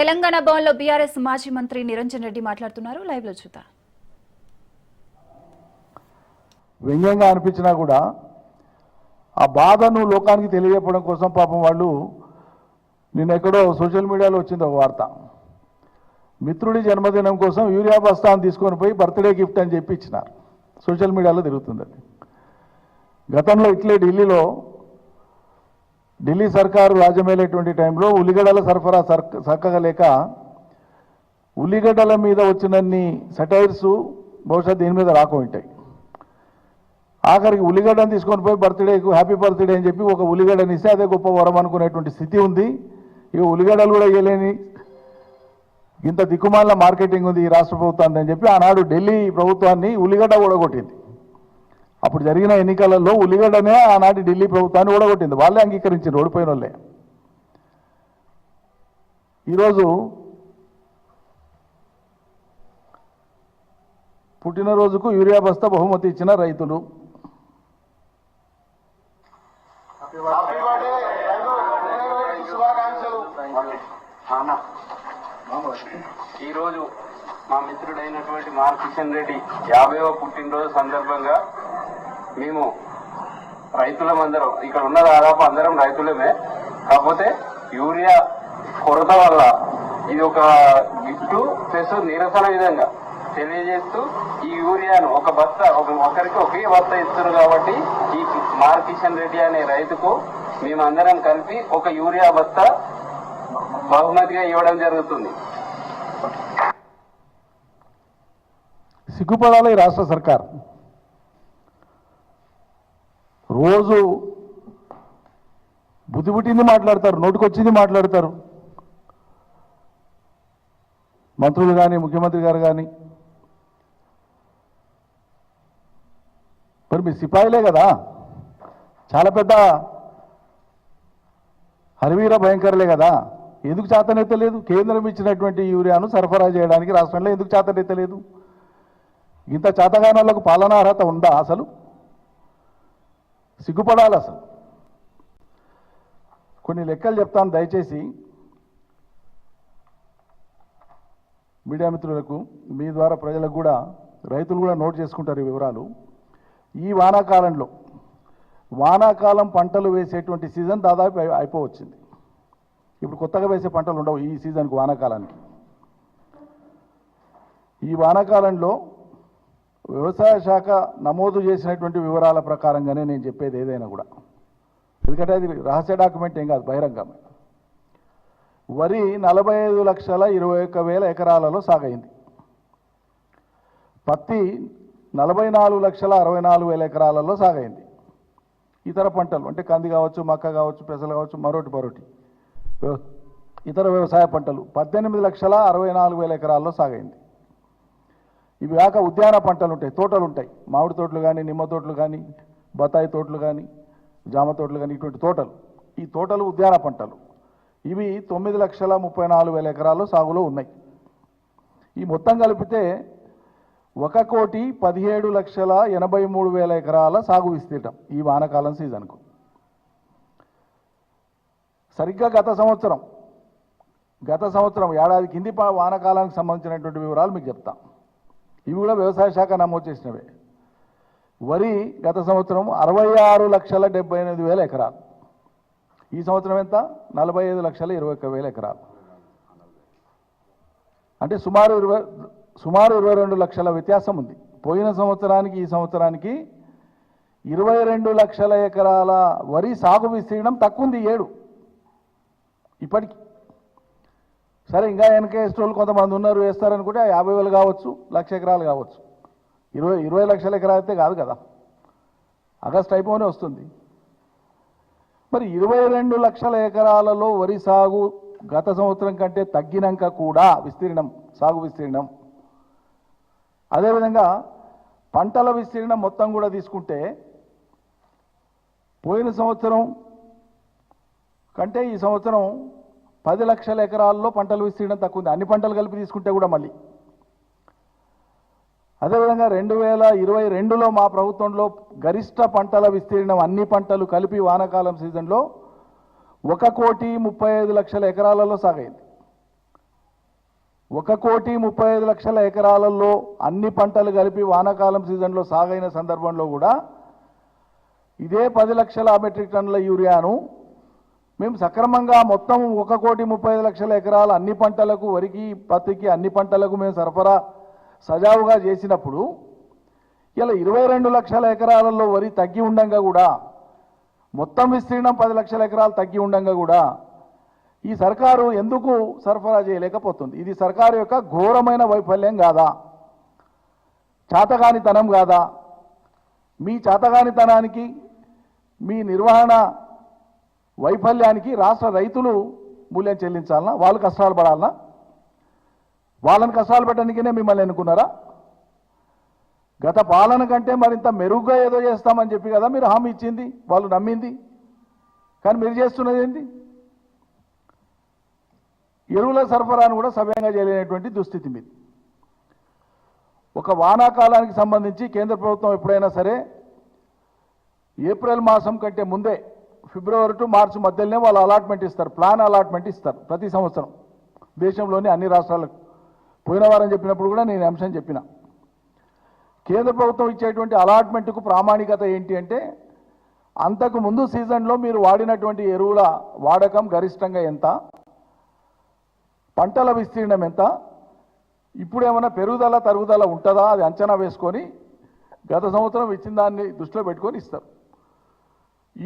తెలంగాణ భవన్లో బీఆర్ఎస్ మాజీ మంత్రి నిరంజన్ రెడ్డి మాట్లాడుతున్నారు. లైవ్ లో చూద్దాం. వ్యంగ్యంగా అనిపించినా కూడా ఆ బాధను లోకానికి తెలియజెప్పడం కోసం పాపం వాళ్ళు నిన్న ఎక్కడో సోషల్ మీడియాలో వచ్చింది ఒక వార్త. మిత్రుడి జన్మదినం కోసం యూరియా బస్తాను తీసుకొని పోయి బర్త్డే గిఫ్ట్ అని చెప్పి ఇచ్చినారు. సోషల్ మీడియాలో తిరుగుతుంది అది. గతంలో ఇట్లే ఢిల్లీ సర్కారు రాజ్యమేలేటువంటి టైంలో ఉల్లిగడ్డల సరఫరా చక్కగా లేక ఉల్లిగడ్డల మీద వచ్చినన్ని సెటైర్స్ బహుశా దీని మీద రాకుంటాయి. ఆఖరికి ఉల్లిగడ్డను తీసుకొని పోయి బర్త్డేకు హ్యాపీ బర్త్డే అని చెప్పి ఒక ఉల్లిగడ్డని ఇస్తే అదే గొప్ప వరం అనుకునేటువంటి స్థితి ఉంది. ఇక ఉల్లిగడ్డలు కూడా ఇవ్వలేని ఇంత దిక్కుమాల మార్కెటింగ్ ఉంది ఈ రాష్ట్ర ప్రభుత్వాన్ని అని చెప్పి ఆనాడు ఢిల్లీ ప్రభుత్వాన్ని ఉల్లిగడ్డ ఓడగొట్టింది. అప్పుడు జరిగిన ఎన్నికలలో ఉల్లిగడ్డనే ఆనాటి ఢిల్లీ ప్రభుత్వాన్ని ఓడగొట్టింది. వాళ్ళే అంగీకరించారు, ఓడిపోయిన వాళ్ళే. ఈరోజు పుట్టినరోజుకు యూరియా బస్తా బహుమతి ఇచ్చిన రైతులు. ఈరోజు మా మిత్రుడైనటువంటి మార్ కిషన్ రెడ్డి 50వ పుట్టినరోజు సందర్భంగా మేము రైతులమందరం ఇక్కడ ఉన్న దాదాపు అందరం రైతులమే. కాకపోతే యూరియా కొరత వల్ల ఇది ఒక గిఫ్ట్ ప్లస్ నిరసన విధంగా తెలియజేస్తూ ఈ యూరియాను ఒక బస్తా ఒకరికి ఒకే బస్తా ఇస్తున్నారు. కాబట్టి ఈ మార్ కిషన్ రెడ్డి అనే రైతుకు మేమందరం కలిపి ఒక యూరియా బస్తా బహుమతిగా ఇవ్వడం జరుగుతుంది. సిగ్గుపడాలి రాష్ట్ర సర్కార్. రోజు బుద్ధిబుట్టింది మాట్లాడతారు, నోటికొచ్చింది మాట్లాడతారు. మంత్రులు కానీ ముఖ్యమంత్రి గారు కానీ. మరి మీ సిపాయిలే కదా, చాలా పెద్ద హరివీర భయంకరులే కదా. ఎందుకు చేతనెత్తలేదు? కేంద్రం ఇచ్చినటువంటి యూరియాను సరఫరా చేయడానికి రాష్ట్రంలో ఎందుకు చేతనెత్తలేదు? ఇంత చేతగానాలకు పాలనా అర్హత ఉందా? అసలు సిగ్గుపడాలి. అసలు కొన్ని లెక్కలు చెప్తాను దయచేసి మీడియా మిత్రులకు, మీ ద్వారా ప్రజలకు కూడా, రైతులు కూడా నోట్ చేసుకుంటారు ఈ వివరాలు. ఈ వానాకాలం పంటలు వేసేటువంటి సీజన్ దాదాపు అయిపోవచ్చింది. ఇప్పుడు కొత్తగా వేసే పంటలు ఉండవు ఈ సీజన్కి, వానాకాలానికి. ఈ వానాకాలంలో వ్యవసాయ శాఖ నమోదు చేసినటువంటి వివరాల ప్రకారంగానే నేను చెప్పేది ఏదైనా కూడా, ఎందుకంటే అది రహస్య డాక్యుమెంట్ ఏం కాదు, బహిరంగమే. వరి 45,21,000 ఎకరాలలో సాగైంది. పత్తి 44,64,000 ఎకరాలలో సాగైంది. ఇతర పంటలు అంటే కంది కావచ్చు, మక్క కావచ్చు, పెసలు కావచ్చు, మరోటి ఇతర వ్యవసాయ పంటలు 18,64,000 ఎకరాల్లో సాగైంది. ఇవి కాక ఉద్యాన పంటలు ఉంటాయి, తోటలు ఉంటాయి. మామిడి తోటలు కానీ, నిమ్మ తోటలు కానీ, బత్తాయి తోటలు కానీ, జామ తోటలు కానీ, ఇటువంటి తోటలు. ఈ తోటలు ఉద్యాన పంటలు. ఇవి 9,34,000 ఎకరాల్లో సాగులో ఉన్నాయి. ఈ మొత్తం కలిపితే 1,17,83,000 ఎకరాల సాగు విస్తీర్ణం ఈ వానాకాలం సీజన్కు. సరిగ్గా గత సంవత్సరం ఏడాది కింది వానాకాలానికి సంబంధించినటువంటి వివరాలు మీకు చెప్తాం. ఇవి కూడా వ్యవసాయ శాఖ నమోదు చేసినవే. వరి గత సంవత్సరం 66,78,000 ఎకరాలు. ఈ సంవత్సరం ఎంత? 45,21,000 ఎకరాలు. అంటే సుమారు 22 లక్షల వ్యత్యాసం ఉంది. పోయిన సంవత్సరానికి ఈ సంవత్సరానికి 22 లక్షల ఎకరాల వరి సాగు విస్తీర్ణం తక్కువ ఉంది ఏడు ఇప్పటికి. సరే, ఇంకా వెనకేసేటోళ్ళు కొంతమంది ఉన్నారు, వేస్తారనుకుంటే 50,000 కావచ్చు, 1,00,000 ఎకరాలు కావచ్చు. 20 లక్షల ఎకరాలు అయితే కాదు కదా, ఆగస్టు అయిపోనే వస్తుంది. మరి 22 లక్షల ఎకరాలలో వరి సాగు గత సంవత్సరం కంటే తగ్గినాక కూడా సాగు విస్తీర్ణం, అదేవిధంగా పంటల విస్తీర్ణం మొత్తం కూడా తీసుకుంటే పోయిన సంవత్సరం కంటే ఈ సంవత్సరం 10 లక్షల ఎకరాల్లో పంటల విస్తీర్ణం తక్కువ ఉంది, అన్ని పంటలు కలిపి తీసుకుంటే కూడా. మళ్ళీ అదేవిధంగా 2022లో మా ప్రభుత్వంలో గరిష్ట పంటల విస్తీర్ణం అన్ని పంటలు కలిపి వానాకాలం సీజన్లో 1,35,00,000 ఎకరాలలో సాగైంది. 1,35,00,000 ఎకరాలలో అన్ని పంటలు కలిపి వానాకాలం సీజన్లో సాగైన సందర్భంలో కూడా ఇదే 10 లక్షల మెట్రిక్ టన్నుల యూరియాను మేము సక్రమంగా మొత్తం 1,35,00,000 ఎకరాల అన్ని పంటలకు, వరికి, పత్తికి, అన్ని పంటలకు మేము సరఫరా సజావుగా చేసినప్పుడు ఇలా 22 లక్షల ఎకరాలలో వరి తగ్గి ఉండంగా కూడా, మొత్తం విస్తీర్ణం 10 లక్షల ఎకరాలు తగ్గి ఉండంగా కూడా ఈ సర్కారు ఎందుకు సరఫరా చేయలేకపోతుంది? ఇది సర్కారు యొక్క ఘోరమైన వైఫల్యం కాదా? చాతగానితనం కాదా? మీ చాతగానితనానికి, మీ నిర్వహణ వైఫల్యానికి రాష్ట్ర రైతులు మూల్యం చెల్లించాలనా? వాళ్ళు కష్టాలు పడాలనా? వాళ్ళని కష్టాలు పెట్టడానికినే మిమ్మల్ని ఎన్నుకున్నారా? గత పాలన కంటే మరింత మెరుగ్గా ఏదో చేస్తామని చెప్పి కదా మీరు హామీ ఇచ్చింది, వాళ్ళు నమ్మింది. కానీ మీరు చేస్తున్నది ఏంటి? ఎరువుల సరఫరాను కూడా సవ్యంగా చేయలేనటువంటి దుస్థితి మీది. ఒక వానాకాలానికి సంబంధించి కేంద్ర ప్రభుత్వం ఎప్పుడైనా సరే ఏప్రిల్ మాసం కంటే ముందే ఫిబ్రవరి టు మార్చి మధ్యలోనే వాళ్ళు అలాట్మెంట్ ఇస్తారు, ప్లాన్ అలాట్మెంట్ ఇస్తారు ప్రతి సంవత్సరం దేశంలోని అన్ని రాష్ట్రాలకు. పోయిన వారం చెప్పినప్పుడు కూడా నేను అంశం చెప్పిన. కేంద్ర ప్రభుత్వం ఇచ్చేటువంటి అలాట్మెంట్కు ప్రామాణికత ఏంటి అంటే, అంతకు ముందు సీజన్లో మీరు వాడినటువంటి ఎరువుల వాడకం గరిష్టంగా ఎంత, పంటల విస్తీర్ణం ఎంత, ఇప్పుడు ఏమైనా పెరుగుదల తరుగుదల ఉంటుందా అది అంచనా వేసుకొని గత సంవత్సరం ఇచ్చిన దాన్ని దృష్టిలో పెట్టుకొని ఇస్తారు.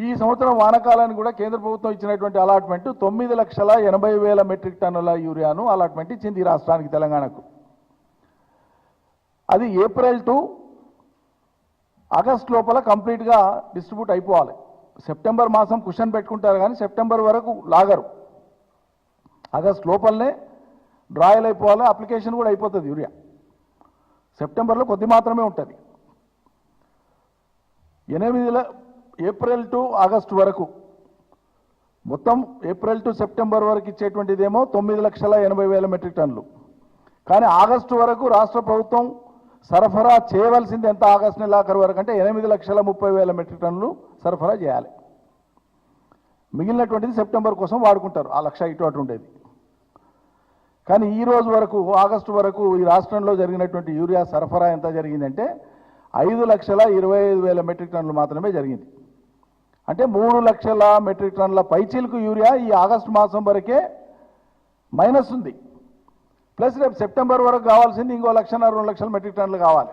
ఈ సంవత్సరం వానాకాలానికి కూడా కేంద్ర ప్రభుత్వం ఇచ్చినటువంటి అలాట్మెంట్ 9,80,000 మెట్రిక్ టన్నుల యూరియాను అలాట్మెంట్ ఇచ్చింది ఈ రాష్ట్రానికి, తెలంగాణకు. అది ఏప్రిల్ టు ఆగస్ట్ లోపల కంప్లీట్గా డిస్ట్రిబ్యూట్ అయిపోవాలి. సెప్టెంబర్ మాసం కుషన్ పెట్టుకుంటారు కానీ సెప్టెంబర్ వరకు లాగరు. ఆగస్ట్ లోపలనే డ్రాయల్ అయిపోవాలి, అప్లికేషన్ కూడా అయిపోతుంది యూరియా. సెప్టెంబర్లో కొద్ది మాత్రమే ఉంటుంది. ఏప్రిల్ టు ఆగస్టు వరకు మొత్తం ఏప్రిల్ టు సెప్టెంబర్ వరకు ఇచ్చేటువంటిదేమో 9,80,000 మెట్రిక్ టన్నులు. కానీ ఆగస్టు వరకు రాష్ట్ర ప్రభుత్వం సరఫరా చేయవలసింది ఎంత? ఆగస్టు నెలాఖరు వరకు అంటే 8,30,000 మెట్రిక్ టన్నులు సరఫరా చేయాలి. మిగిలినటువంటిది సెప్టెంబర్ కోసం వాడుకుంటారు, ఆ 1,00,000 ఇటు అటు ఉండేది. కానీ ఈ రోజు వరకు, ఆగస్టు వరకు ఈ రాష్ట్రంలో జరిగినటువంటి యూరియా సరఫరా ఎంత జరిగిందంటే 5,25,000 మెట్రిక్ టన్నులు మాత్రమే జరిగింది. అంటే 3 లక్షల మెట్రిక్ టన్నుల పైచీలకు యూరియా ఈ ఆగస్టు మాసం వరకే మైనస్ ఉంది. ప్లస్ రేపు సెప్టెంబర్ వరకు కావాల్సింది ఇంకో 1,00,000 2 లక్షల మెట్రిక్ టన్నులు కావాలి.